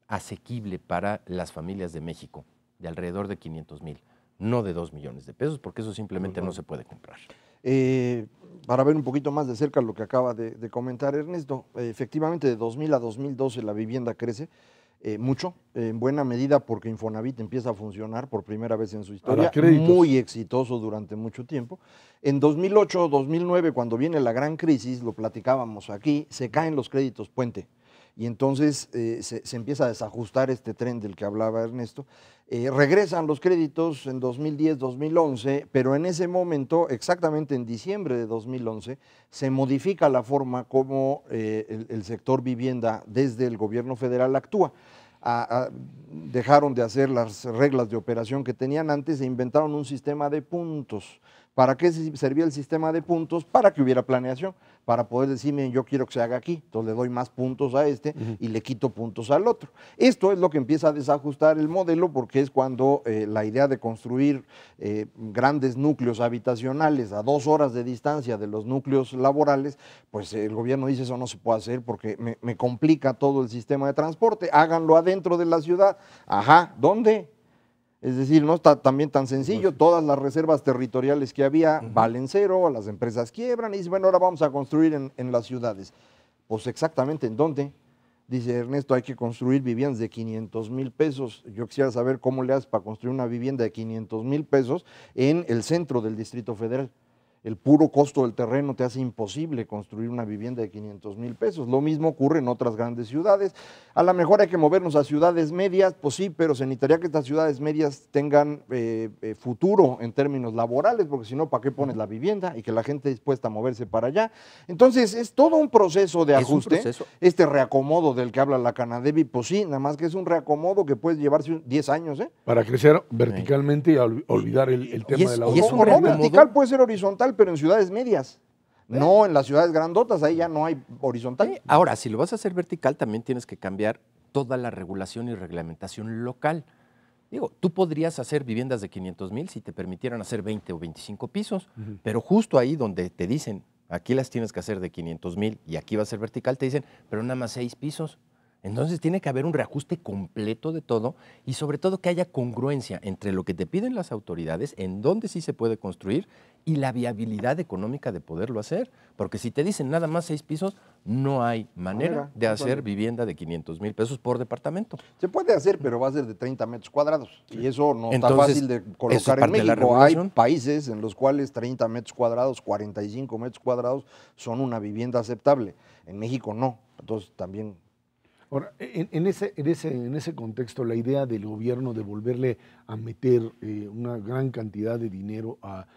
asequible para las familias de México, de alrededor de 500,000, no de 2 millones de pesos, porque eso simplemente no se puede comprar. Para ver un poquito más de cerca lo que acaba de comentar Ernesto, efectivamente de 2000 a 2012 la vivienda crece mucho, en buena medida porque Infonavit empieza a funcionar por primera vez en su historia, muy exitoso durante mucho tiempo. En 2008, 2009, cuando viene la gran crisis, lo platicábamos aquí, se caen los créditos puente. Y entonces se empieza a desajustar este tren del que hablaba Ernesto. Regresan los créditos en 2010, 2011, pero en ese momento, exactamente en diciembre de 2011, se modifica la forma como el sector vivienda desde el gobierno federal actúa. Dejaron de hacer las reglas de operación que tenían antes e inventaron un sistema de puntos. ¿Para qué servía el sistema de puntos? Para que hubiera planeación, para poder decir, miren, yo quiero que se haga aquí, entonces le doy más puntos a este y le quito puntos al otro. Esto es lo que empieza a desajustar el modelo porque es cuando la idea de construir grandes núcleos habitacionales a 2 horas de distancia de los núcleos laborales, pues el gobierno dice eso no se puede hacer porque me complica todo el sistema de transporte, háganlo adentro de la ciudad. Ajá, ¿dónde? Es decir, no está también tan sencillo, todas las reservas territoriales que había valen cero, las empresas quiebran y dicen, bueno, ahora vamos a construir en las ciudades. Pues exactamente, ¿en dónde? Dice Ernesto, hay que construir viviendas de 500,000 pesos. Yo quisiera saber cómo le haces para construir una vivienda de 500,000 pesos en el centro del Distrito Federal. El puro costo del terreno te hace imposible construir una vivienda de 500,000 pesos. Lo mismo ocurre en otras grandes ciudades. A lo mejor hay que movernos a ciudades medias, pues sí, pero se necesitaría que estas ciudades medias tengan futuro en términos laborales, porque si no, ¿para qué pones la vivienda? Y que la gente esté dispuesta a moverse para allá. Entonces, es todo un proceso de ajuste. Este reacomodo del que habla la Canadevi, pues sí, nada más que es un reacomodo que puede llevarse 10 años. Para crecer verticalmente y olvidar el tema de la obra. No, vertical puede ser horizontal, pero en ciudades medias, no en las ciudades grandotas, ahí ya no hay horizontal. Ahora, si lo vas a hacer vertical, también tienes que cambiar toda la regulación y reglamentación local. Digo, tú podrías hacer viviendas de 500,000 si te permitieran hacer 20 o 25 pisos, pero justo ahí donde te dicen, aquí las tienes que hacer de 500,000 y aquí va a ser vertical, te dicen, pero nada más 6 pisos. Entonces tiene que haber un reajuste completo de todo y sobre todo que haya congruencia entre lo que te piden las autoridades, en dónde sí se puede construir y la viabilidad económica de poderlo hacer. Porque si te dicen nada más 6 pisos, no hay manera de hacer vivienda de 500,000 pesos por departamento. Se puede hacer, pero va a ser de 30 metros cuadrados. Y eso no está Entonces, fácil de eso es colocar en parte de la México. Hay regulación. países en los cuales 30 metros cuadrados, 45 metros cuadrados son una vivienda aceptable. En México no. Entonces también... Ahora, en ese contexto, la idea del gobierno de volverle a meter una gran cantidad de dinero a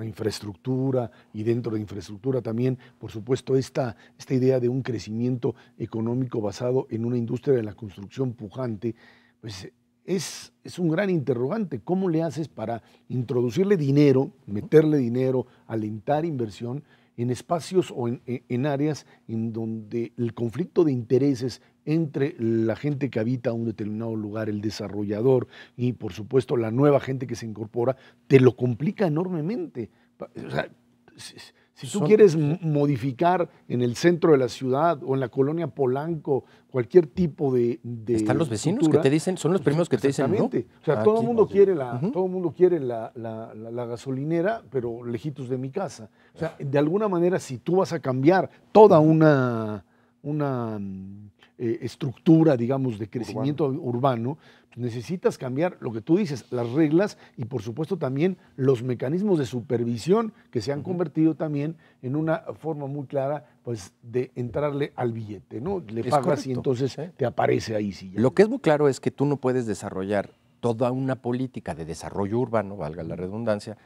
infraestructura y dentro de infraestructura también, por supuesto, esta idea de un crecimiento económico basado en una industria de la construcción pujante, pues es un gran interrogante. ¿Cómo le haces para introducirle dinero, meterle dinero, alentar inversión en espacios o en áreas en donde el conflicto de intereses entre la gente que habita un determinado lugar, el desarrollador y por supuesto la nueva gente que se incorpora, te lo complica enormemente? O sea, si tú quieres modificar en el centro de la ciudad o en la colonia Polanco cualquier tipo de están los vecinos que te dicen, son los primeros que te dicen, ¿no? Exactamente. O sea, todo el mundo quiere la gasolinera, pero lejitos de mi casa. O sea, de alguna manera, si tú vas a cambiar toda una estructura, digamos, de crecimiento urbano, pues necesitas cambiar lo que tú dices, las reglas y por supuesto también los mecanismos de supervisión que se han convertido también en una forma muy clara pues de entrarle al billete, ¿no? Le pagas correcto. Y entonces te aparece ahí. Sí, lo que es muy claro es que tú no puedes desarrollar toda una política de desarrollo urbano, valga la redundancia,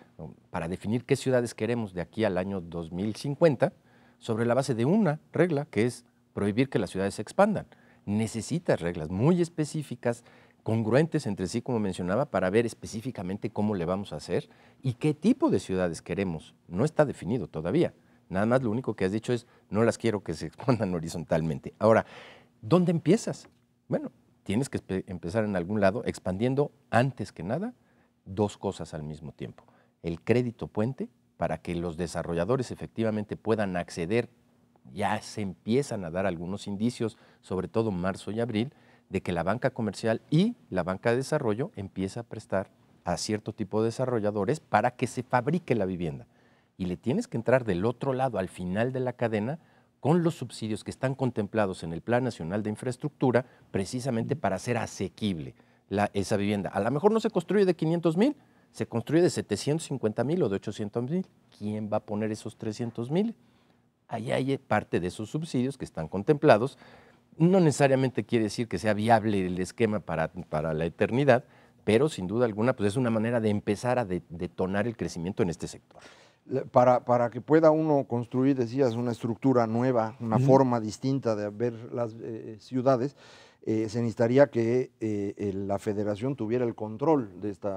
para definir qué ciudades queremos de aquí al año 2050 sobre la base de una regla que es prohibir que las ciudades se expandan. Necesitas reglas muy específicas, congruentes entre sí, como mencionaba, para ver específicamente cómo le vamos a hacer y qué tipo de ciudades queremos. No está definido todavía. Nada más lo único que has dicho es, no las quiero que se expandan horizontalmente. Ahora, ¿dónde empiezas? Bueno, tienes que empezar en algún lado expandiendo, antes que nada, 2 cosas al mismo tiempo. El crédito puente, para que los desarrolladores efectivamente puedan acceder. Ya se empiezan a dar algunos indicios, sobre todo marzo y abril, de que la banca comercial y la banca de desarrollo empieza a prestar a cierto tipo de desarrolladores para que se fabrique la vivienda. Y le tienes que entrar del otro lado, al final de la cadena, con los subsidios que están contemplados en el Plan Nacional de Infraestructura, precisamente para hacer asequible esa vivienda. A lo mejor no se construye de 500,000, se construye de 750,000 o de 800,000. ¿Quién va a poner esos 300,000? Ahí hay parte de esos subsidios que están contemplados. No necesariamente quiere decir que sea viable el esquema para la eternidad, pero sin duda alguna pues es una manera de empezar a detonar el crecimiento en este sector. Para que pueda uno construir, decías, una estructura nueva, una forma distinta de ver las ciudades, se necesitaría que la federación tuviera el control de este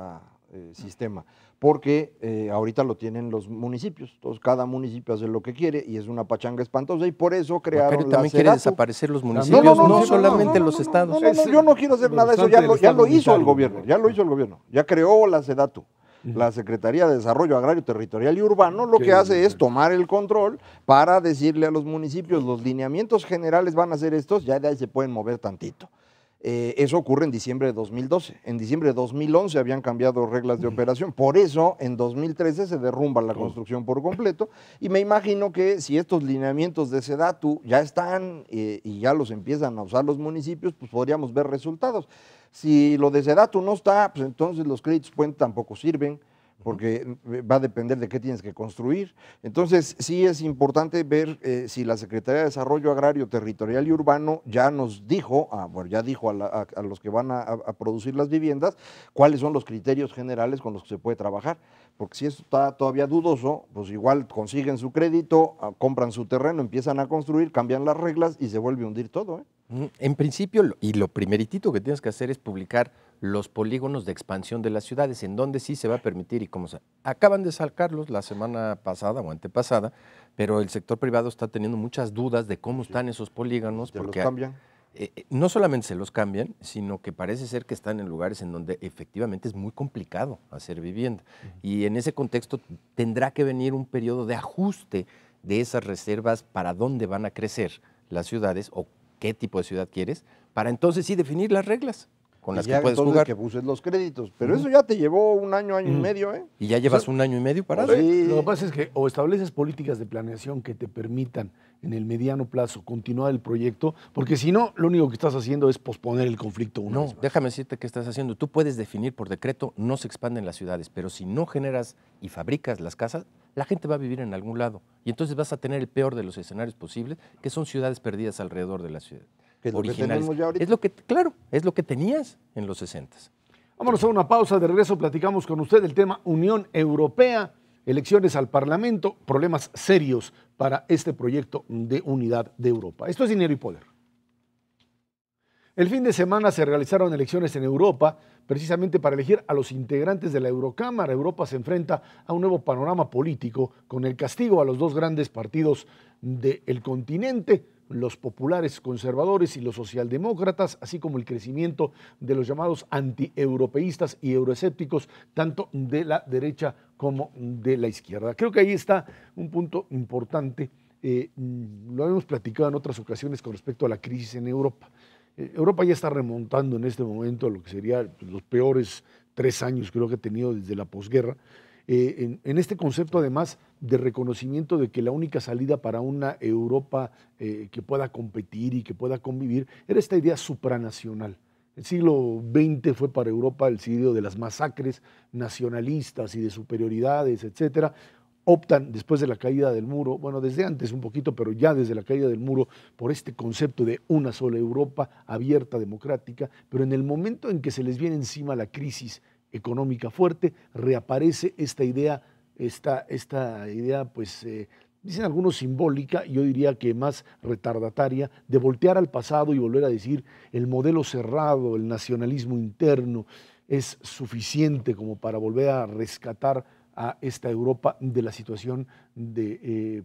sistema, porque ahorita lo tienen los municipios. Entonces cada municipio hace lo que quiere y es una pachanga espantosa y por eso crearon Pero también quiere desaparecer los municipios, no solamente los estados. No, yo no quiero hacer nada de eso, ya lo hizo el gobierno, ya creó la SEDATU. La Secretaría de Desarrollo Agrario, Territorial y Urbano lo que hace es tomar el control para decirle a los municipios, los lineamientos generales van a ser estos, ya de ahí se pueden mover tantito. Eso ocurre en diciembre de 2012. En diciembre de 2011 habían cambiado reglas de operación. Por eso, en 2013 se derrumba la construcción por completo. Y me imagino que si estos lineamientos de SEDATU ya están y ya los empiezan a usar los municipios, pues podríamos ver resultados. Si lo de SEDATU no está, pues entonces los créditos puente tampoco sirven, porque va a depender de qué tienes que construir. Entonces, sí es importante ver si la Secretaría de Desarrollo Agrario, Territorial y Urbano ya nos dijo, ya dijo a los que van a producir las viviendas, cuáles son los criterios generales con los que se puede trabajar. Porque si esto está todavía dudoso, pues igual consiguen su crédito, compran su terreno, empiezan a construir, cambian las reglas y se vuelve a hundir todo. En principio, y lo primeritito que tienes que hacer es publicar los polígonos de expansión de las ciudades, en donde sí se va a permitir y cómo se... Acaban de sacarlos la semana pasada o antepasada, pero el sector privado está teniendo muchas dudas de cómo están esos polígonos. Porque los cambian. No solamente se los cambian, sino que parece ser que están en lugares en donde efectivamente es muy complicado hacer vivienda. Y en ese contexto tendrá que venir un periodo de ajuste de esas reservas para dónde van a crecer las ciudades o qué tipo de ciudad quieres, para entonces sí definir las reglas con las que puedes entonces jugar. que uses los créditos. Pero eso ya te llevó un año y medio, ¿eh? Y ya llevas un año y medio parado. Sí. Lo que pasa es que o estableces políticas de planeación que te permitan en el mediano plazo continuar el proyecto, porque si no, lo único que estás haciendo es posponer el conflicto una No, vez más. déjame decirte qué estás haciendo. Tú puedes definir por decreto, no se expanden las ciudades, pero si no generas y fabricas las casas, la gente va a vivir en algún lado. Y entonces vas a tener el peor de los escenarios posibles, que son ciudades perdidas alrededor de la ciudad. Que es lo que Originales. tenemos ya ahorita. Es lo que, claro, es lo que tenías en los 60s. Vámonos a una pausa, de regreso platicamos con usted el tema Unión Europea, elecciones al Parlamento, problemas serios para este proyecto de unidad de Europa. Esto es Dinero y Poder. El fin de semana se realizaron elecciones en Europa, precisamente para elegir a los integrantes de la Eurocámara. Europa se enfrenta a un nuevo panorama político con el castigo a los dos grandes partidos del continente, los populares conservadores y los socialdemócratas, así como el crecimiento de los llamados antieuropeístas y euroescépticos, tanto de la derecha como de la izquierda. Creo que ahí está un punto importante. Lo hemos platicado en otras ocasiones con respecto a la crisis en Europa. Europa ya está remontando en este momento a lo que serían los peores 3 años creo que ha tenido desde la posguerra. En este concepto además de reconocimiento de que la única salida para una Europa que pueda competir y que pueda convivir era esta idea supranacional. El siglo XX fue para Europa el siglo de las masacres nacionalistas y de superioridades, etcétera. Optan después de la caída del muro, bueno, desde antes un poquito, pero ya desde la caída del muro, por este concepto de una sola Europa abierta, democrática, pero en el momento en que se les viene encima la crisis económica fuerte, reaparece esta idea, pues, dicen algunos simbólica, yo diría que más retardataria, de voltear al pasado y volver a decir el modelo cerrado, el nacionalismo interno, es suficiente como para volver a rescatar a esta Europa de la situación de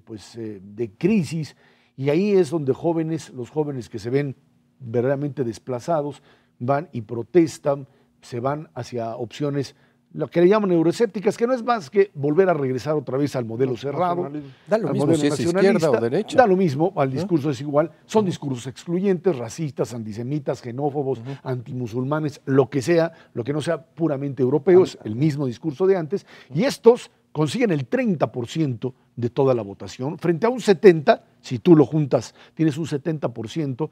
crisis. Y ahí es donde los jóvenes que se ven verdaderamente desplazados, van y protestan, se van hacia opciones, lo que le llaman euroescépticas, que no es más que volver a regresar otra vez al modelo cerrado, Da lo al mismo modelo si es nacionalista, izquierda o derecha. da lo mismo, al discurso es igual, son discursos excluyentes, racistas, antisemitas, xenófobos, antimusulmanes, lo que sea, lo que no sea puramente europeo, es el mismo discurso de antes, y estos consiguen el 30% de toda la votación, frente a un 70%, si tú lo juntas, tienes un 70%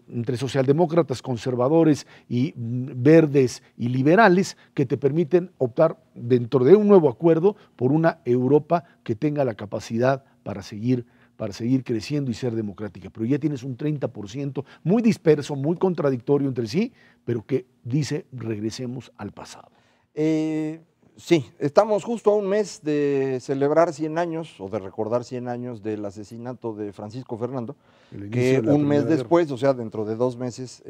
entre socialdemócratas, conservadores y verdes y liberales que te permiten optar dentro de un nuevo acuerdo por una Europa que tenga la capacidad para seguir creciendo y ser democrática. Pero ya tienes un 30% muy disperso, muy contradictorio entre sí, pero que dice regresemos al pasado. Sí, estamos justo a un mes de celebrar 100 años o de recordar 100 años del asesinato de Francisco Fernando, que un mes después, o sea, dentro de 2 meses,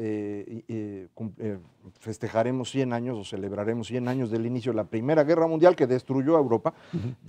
festejaremos 100 años o celebraremos 100 años del inicio de la Primera Guerra Mundial que destruyó a Europa.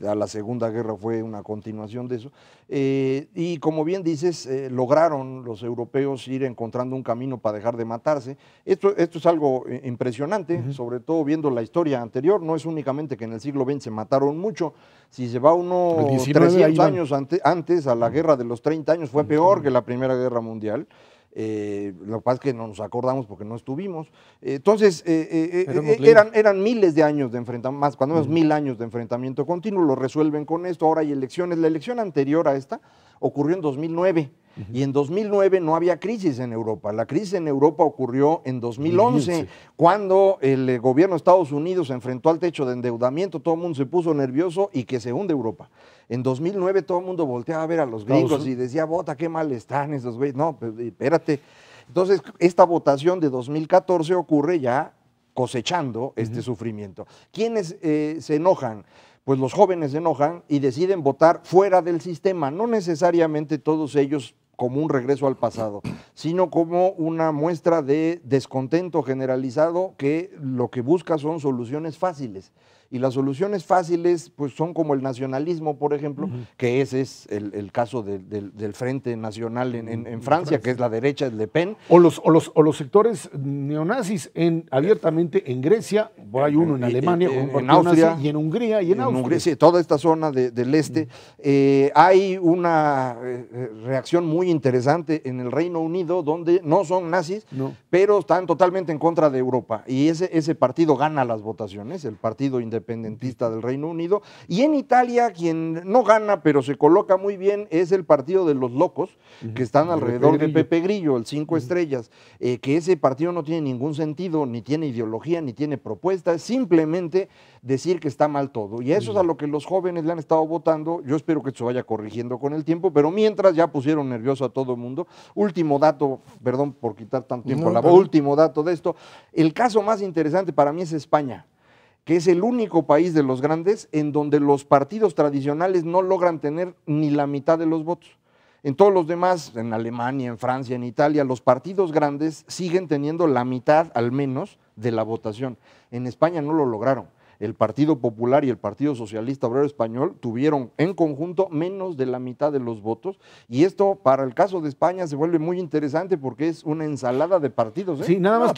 A la Segunda Guerra fue una continuación de eso. Y como bien dices, lograron los europeos ir encontrando un camino para dejar de matarse. Esto es algo impresionante, sobre todo viendo la historia anterior. No es únicamente que en el siglo XX se mataron mucho. Si se va uno 300 años antes, a la Guerra de los 30 años, fue peor que la Primera Guerra Mundial. Lo que pasa es que no nos acordamos porque no estuvimos. Entonces, eran miles de años de enfrentamiento, más cuando menos 1000 años de enfrentamiento continuo, lo resuelven con esto. Ahora hay elecciones. La elección anterior a esta ocurrió en 2009. Y en 2009 no había crisis en Europa. La crisis en Europa ocurrió en 2011, cuando el gobierno de Estados Unidos se enfrentó al techo de endeudamiento, todo el mundo se puso nervioso y que se hunde Europa. En 2009 todo el mundo volteaba a ver a los gringos y decía, vota, qué mal están esos güeyes. No, pues, espérate. Entonces, esta votación de 2014 ocurre ya cosechando este sufrimiento. ¿Quiénes se enojan? Pues los jóvenes se enojan y deciden votar fuera del sistema, no necesariamente todos ellos como un regreso al pasado, sino como una muestra de descontento generalizado que lo que busca son soluciones fáciles. Y las soluciones fáciles pues son como el nacionalismo, por ejemplo, que ese es el caso del Frente Nacional en Francia, que es la derecha, el Le Pen. O los sectores neonazis abiertamente en Grecia, por hay uno en Alemania, en Austria, nazi, y en Hungría y en Austria. Hungría, sí, toda esta zona del este. Hay una reacción muy interesante en el Reino Unido, donde no son nazis, pero están totalmente en contra de Europa. Y ese partido gana las votaciones, el partido independentista del Reino Unido. Y en Italia, quien no gana, pero se coloca muy bien, es el partido de los locos, que están alrededor de Pepe Grillo, el 5 estrellas, que ese partido no tiene ningún sentido, ni tiene ideología, ni tiene propuesta, es simplemente decir que está mal todo. Y eso es a lo que los jóvenes le han estado votando. Yo espero que esto se vaya corrigiendo con el tiempo, pero mientras ya pusieron nervioso a todo el mundo. Último dato, perdón por quitar tanto tiempo, último dato de esto, el caso más interesante para mí es España, que es el único país de los grandes en donde los partidos tradicionales no logran tener ni la mitad de los votos. En todos los demás, en Alemania, en Francia, en Italia, los partidos grandes siguen teniendo la mitad al menos de la votación. En España no lo lograron. El Partido Popular y el Partido Socialista Obrero Español tuvieron en conjunto menos de la mitad de los votos, y esto para el caso de España se vuelve muy interesante porque es una ensalada de partidos. Sí, nada más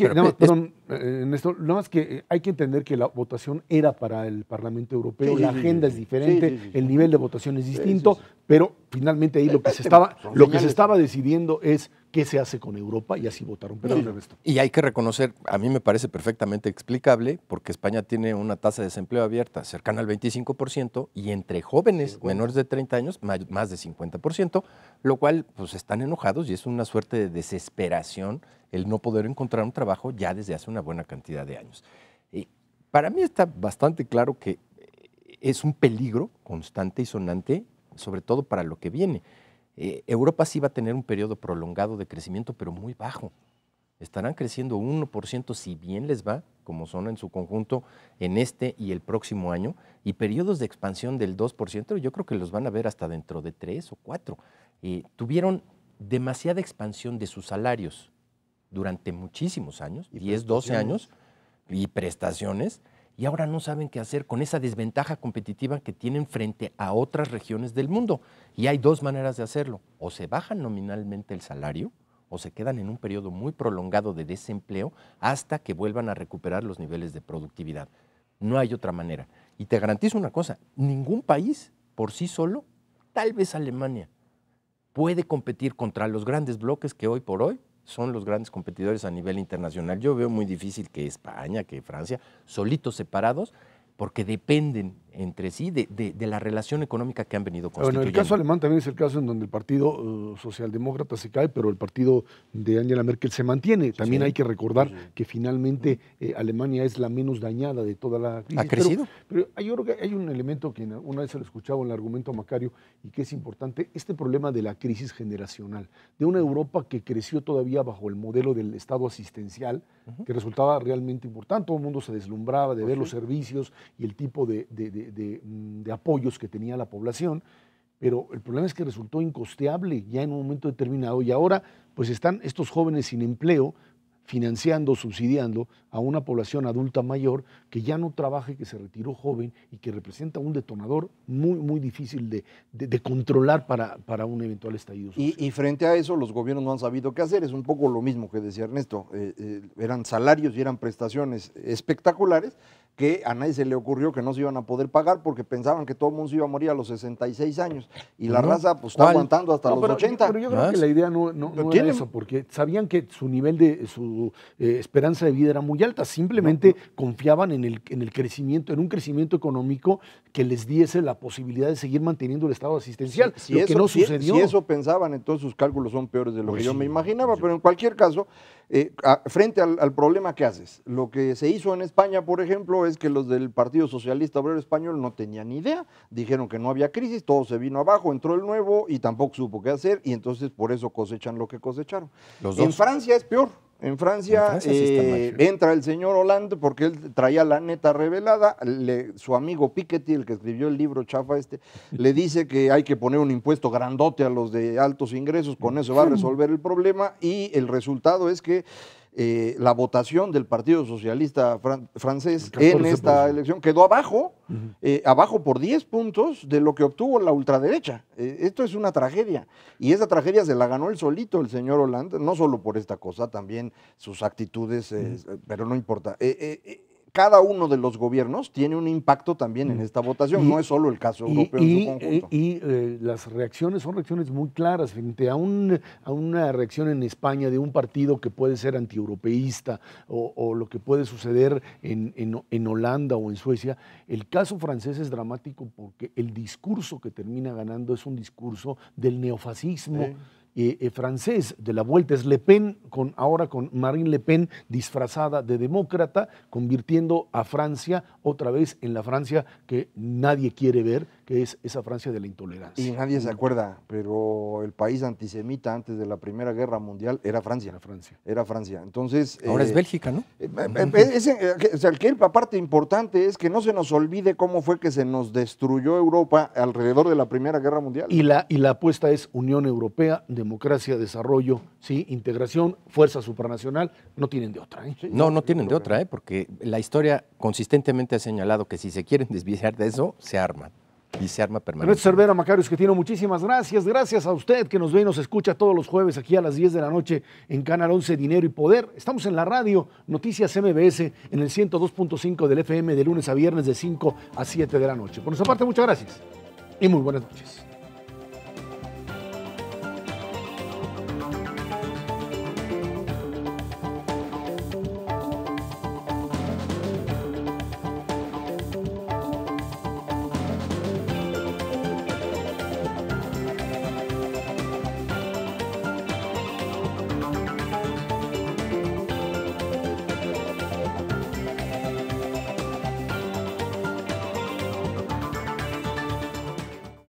que hay que entender que la votación era para el Parlamento Europeo, la agenda es diferente, el nivel de votación es distinto, pero finalmente ahí lo que se estaba decidiendo es qué se hace con Europa, y así votaron. Pero y hay que reconocer, a mí me parece perfectamente explicable, porque España tiene una tasa de desempleo abierta cercana al 25%, y entre jóvenes menores de 30 años más de 50%, lo cual pues están enojados, y es una suerte de desesperación el no poder encontrar un trabajo ya desde hace una buena cantidad de años. Para mí está bastante claro que es un peligro constante y sonante, sobre todo para lo que viene. Europa sí va a tener un periodo prolongado de crecimiento, pero muy bajo. Estarán creciendo 1% si bien les va, como son en su conjunto en este y el próximo año, y periodos de expansión del 2%, yo creo que los van a ver hasta dentro de 3 o 4. Tuvieron demasiada expansión de sus salarios durante muchísimos años, 10, 12 años, y prestaciones, y ahora no saben qué hacer con esa desventaja competitiva que tienen frente a otras regiones del mundo. Y hay dos maneras de hacerlo: o se bajan nominalmente el salario, o se quedan en un periodo muy prolongado de desempleo hasta que vuelvan a recuperar los niveles de productividad. No hay otra manera. Y te garantizo una cosa, ningún país por sí solo, tal vez Alemania, puede competir contra los grandes bloques que hoy por hoy son los grandes competidores a nivel internacional. Yo veo muy difícil que España, que Francia, solitos, separados, porque dependen entre sí de la relación económica que han venido constituyendo. Bueno, el caso alemán también es el caso en donde el partido socialdemócrata se cae, pero el partido de Angela Merkel se mantiene. También hay que recordar que finalmente Alemania es la menos dañada de toda la crisis. ¿Ha crecido? Pero yo creo que hay un elemento que una vez se lo escuchaba en el argumento a Macario y que es importante, este problema de la crisis generacional, de una Europa que creció todavía bajo el modelo del Estado asistencial, que resultaba realmente importante. Todo el mundo se deslumbraba de ver los servicios y el tipo de apoyos que tenía la población, pero el problema es que resultó incosteable ya en un momento determinado, y ahora pues están estos jóvenes sin empleo financiando, subsidiando a una población adulta mayor que ya no trabaja y que se retiró joven y que representa un detonador muy, muy difícil de controlar para un eventual estallido social. Y frente a eso los gobiernos no han sabido qué hacer. Es un poco lo mismo que decía Ernesto, eran salarios y eran prestaciones espectaculares que a nadie se le ocurrió que no se iban a poder pagar porque pensaban que todo el mundo se iba a morir a los 66 años, y la raza pues está aguantando hasta los 80. Pero yo creo que la idea no era eso, porque sabían que su nivel de su esperanza de vida era muy alta, simplemente confiaban en el crecimiento, en un crecimiento económico que les diese la posibilidad de seguir manteniendo el estado asistencial, lo que no sucedió. Si eso pensaban, entonces sus cálculos son peores de lo que yo me imaginaba, pero en cualquier caso, frente al problema que haces, lo que se hizo en España, por ejemplo, es que los del Partido Socialista Obrero Español no tenían ni idea, dijeron que no había crisis, todo se vino abajo, entró el nuevo y tampoco supo qué hacer, y entonces por eso cosechan lo que cosecharon. En Francia es peor. En Francia sí entra el señor Hollande porque él traía la neta revelada, su amigo Piketty, el que escribió el libro chafa le dice que hay que poner un impuesto grandote a los de altos ingresos, con eso va a resolver el problema, y el resultado es que la votación del Partido Socialista francés El 14%. en esta elección quedó abajo, abajo por 10 puntos de lo que obtuvo la ultraderecha. Esto es una tragedia, y esa tragedia se la ganó él solito, el señor Hollande, no solo por esta cosa, también sus actitudes, pero no importa. Cada uno de los gobiernos tiene un impacto también en esta votación, no es solo el caso europeo en su conjunto. Las reacciones son reacciones muy claras frente a una reacción en España de un partido que puede ser antieuropeísta o lo que puede suceder en Holanda o en Suecia. El caso francés es dramático porque el discurso que termina ganando es un discurso del neofascismo. Francés de la vuelta es Le Pen, ahora con Marine Le Pen disfrazada de demócrata, convirtiendo a Francia otra vez en la Francia que nadie quiere ver, que es esa Francia de la intolerancia. Y nadie se acuerda, pero el país antisemita antes de la Primera Guerra Mundial era Francia. Era Francia. Entonces, ahora es Bélgica, ¿no? La parte importante es que no se nos olvide cómo fue que se nos destruyó Europa alrededor de la Primera Guerra Mundial. Y la apuesta es Unión Europea, democracia, desarrollo, ¿sí? Integración, fuerza supranacional, no tienen de otra. Sí, no tienen de otra, porque la historia consistentemente ha señalado que si se quieren desviar de eso, se arman. Y se arma permanentemente. Ernesto Cervera, Macario Esquetino, muchísimas gracias. Gracias a usted que nos ve y nos escucha todos los jueves aquí a las 10 de la noche en Canal 11 Dinero y Poder. Estamos en la radio Noticias MBS en el 102.5 del FM de lunes a viernes de 5 a 7 de la noche. Por nuestra parte, muchas gracias y muy buenas noches.